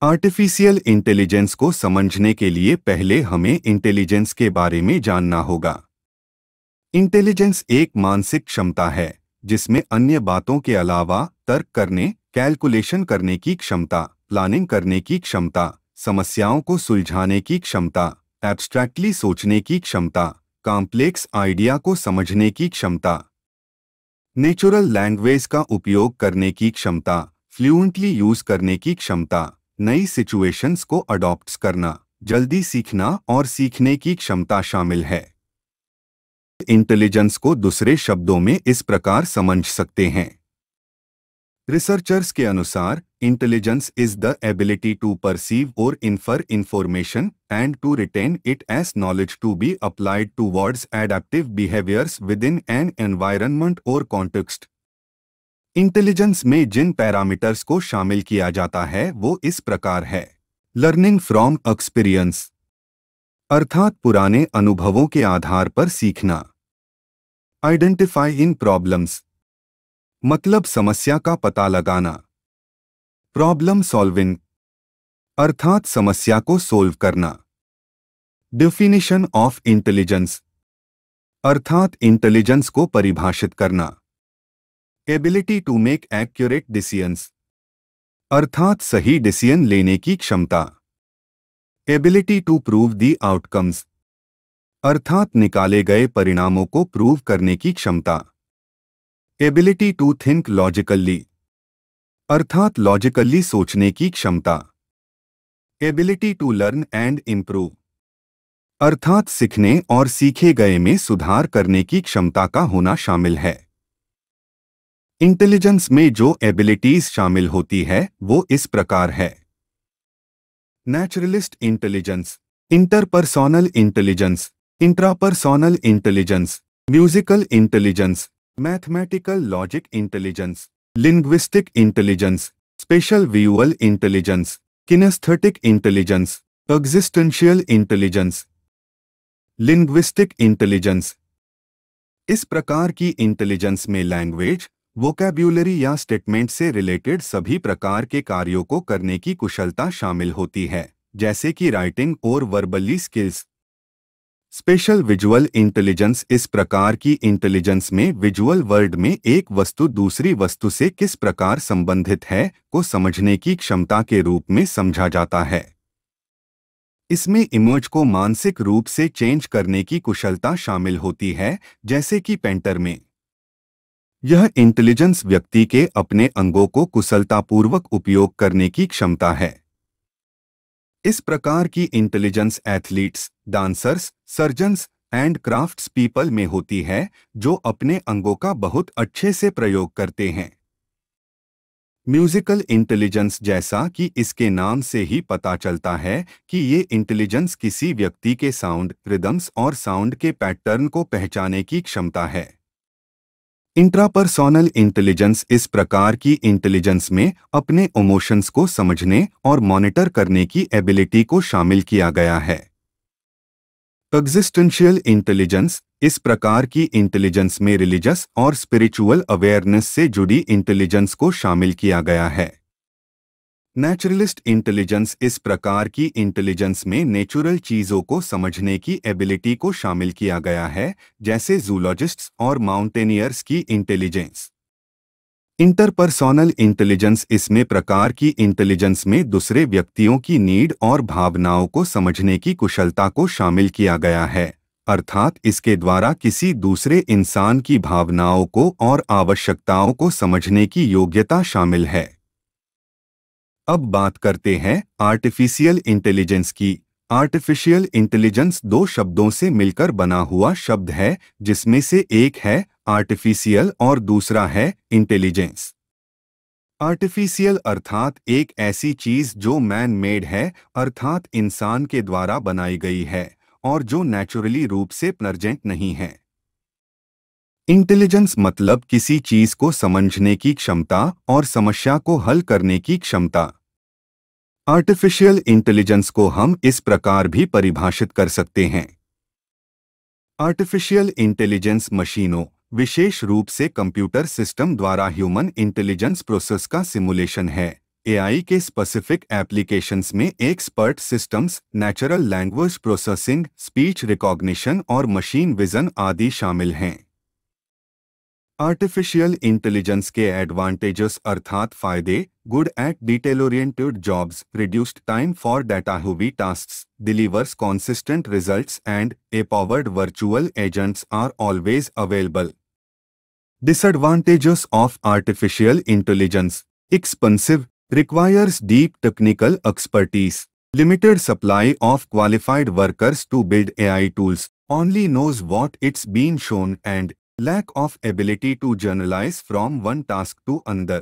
Artificial intelligence को समझने के लिए पहले हमें इंटेलिजेंस के बारे में जानना होगा। इंटेलिजेंस एक मानसिक क्षमता है जिसमें अन्य बातों के अलावा तर्क करने, कैलकुलेशन करने की क्षमता, प्लानिंग करने की क्षमता, समस्याओं को सुलझाने की क्षमता, एब्स्ट्रैक्टली सोचने की क्षमता, कॉम्प्लेक्स आइडिया को समझने की क्षमता, नेचुरल लैंग्वेज का उपयोग करने की क्षमता, फ्लुएंटली यूज करने की क्षमता, नई सिचुएशंस को अडॉप्ट करना, जल्दी सीखना और सीखने की क्षमता शामिल है। इंटेलिजेंस को दूसरे शब्दों में इस प्रकार समझ सकते हैं। रिसर्चर्स के अनुसार intelligence is the ability to perceive और infer information and to retain it as knowledge to be applied towards adaptive behaviours within an environment और कॉन्टेक्स्ट। इंटेलिजेंस में जिन पैरामीटर्स को शामिल किया जाता है वो इस प्रकार है। लर्निंग फ्रॉम एक्सपीरियंस अर्थात पुराने अनुभवों के आधार पर सीखना। आइडेंटिफाई इन प्रॉब्लम्स मतलब समस्या का पता लगाना। प्रॉब्लम सॉल्विंग अर्थात समस्या को सोल्व करना। डेफिनेशन ऑफ इंटेलिजेंस अर्थात इंटेलिजेंस को परिभाषित करना। Ability to make accurate decisions अर्थात सही डिसीजन लेने की क्षमता। Ability to prove the outcomes अर्थात निकाले गए परिणामों को प्रूव करने की क्षमता। एबिलिटी टू थिंक लॉजिकली अर्थात लॉजिकली सोचने की क्षमता। Ability to learn and improve अर्थात सीखने और सीखे गए में सुधार करने की क्षमता का होना शामिल है। इंटेलिजेंस में जो एबिलिटीज शामिल होती है वो इस प्रकार है। Naturalist intelligence, interpersonal intelligence, intrapersonal intelligence, musical intelligence, mathematical logic intelligence, linguistic intelligence, spatial visual intelligence, kinesthetic intelligence, existential intelligence. Linguistic intelligence इस प्रकार की इंटेलिजेंस में लैंग्वेज, वोकैब्यूलरी या स्टेटमेंट से रिलेटेड सभी प्रकार के कार्यों को करने की कुशलता शामिल होती है, जैसे कि राइटिंग और verbally skills. Special visual intelligence इस प्रकार की इंटेलिजेंस में विजुअल वर्ल्ड में एक वस्तु दूसरी वस्तु से किस प्रकार संबंधित है को समझने की क्षमता के रूप में समझा जाता है। इसमें इमेज को मानसिक रूप से चेंज करने की कुशलता शामिल होती है, जैसे कि पेंटर में। यह इंटेलिजेंस व्यक्ति के अपने अंगों को कुशलतापूर्वक उपयोग करने की क्षमता है। इस प्रकार की intelligence athletes, dancers, surgeons and crafts people में होती है जो अपने अंगों का बहुत अच्छे से प्रयोग करते हैं। म्यूजिकल इंटेलिजेंस जैसा कि इसके नाम से ही पता चलता है कि ये इंटेलिजेंस किसी व्यक्ति के साउंड, रिदम्स और साउंड के पैटर्न को पहचानने की क्षमता है। इंट्रापर्सोनल इंटेलिजेंस इस प्रकार की इंटेलिजेंस में अपने इमोशंस को समझने और मॉनिटर करने की एबिलिटी को शामिल किया गया है। एग्जिस्टेंशियल इंटेलिजेंस इस प्रकार की इंटेलिजेंस में रिलीजियस और स्पिरिचुअल अवेयरनेस से जुड़ी इंटेलिजेंस को शामिल किया गया है। नेचुरलिस्ट इंटेलिजेंस इस प्रकार की इंटेलिजेंस में नेचुरल चीजों को समझने की एबिलिटी को शामिल किया गया है, जैसे जूलॉजिस्ट्स और माउंटेनियर्स की इंटेलिजेंस। इंटरपर्सोनल इंटेलिजेंस इसमें प्रकार की इंटेलिजेंस में दूसरे व्यक्तियों की नीड और भावनाओं को समझने की कुशलता को शामिल किया गया है, अर्थात इसके द्वारा किसी दूसरे इंसान की भावनाओं को और आवश्यकताओं को समझने की योग्यता शामिल है। अब बात करते हैं आर्टिफिशियल इंटेलिजेंस की। आर्टिफिशियल इंटेलिजेंस दो शब्दों से मिलकर बना हुआ शब्द है, जिसमें से एक है आर्टिफिशियल और दूसरा है इंटेलिजेंस। आर्टिफिशियल अर्थात एक ऐसी चीज जो मैन मेड है, अर्थात इंसान के द्वारा बनाई गई है और जो नेचुरली रूप से प्रेजेंट नहीं है। इंटेलिजेंस मतलब किसी चीज को समझने की क्षमता और समस्या को हल करने की क्षमता। आर्टिफिशियल इंटेलिजेंस को हम इस प्रकार भी परिभाषित कर सकते हैं। आर्टिफिशियल इंटेलिजेंस मशीनों, विशेष रूप से कंप्यूटर सिस्टम द्वारा ह्यूमन इंटेलिजेंस प्रोसेस का सिमुलेशन है। एआई के स्पेसिफिक एप्लीकेशंस में expert systems, natural language processing, speech recognition और मशीन विजन आदि शामिल हैं। आर्टिफिशियल इंटेलिजेंस के एडवांटेजेस अर्थात फायदे: good at detail oriented jobs, reduced time for data heavy tasks, delivers consistent results and a-powered virtual agents are always available. Disadvantages of artificial intelligence: expensive, requires deep technical expertise, limited supply of qualified workers to build AI tools, only knows what it's been shown, and lack of ability to generalize from one task to another.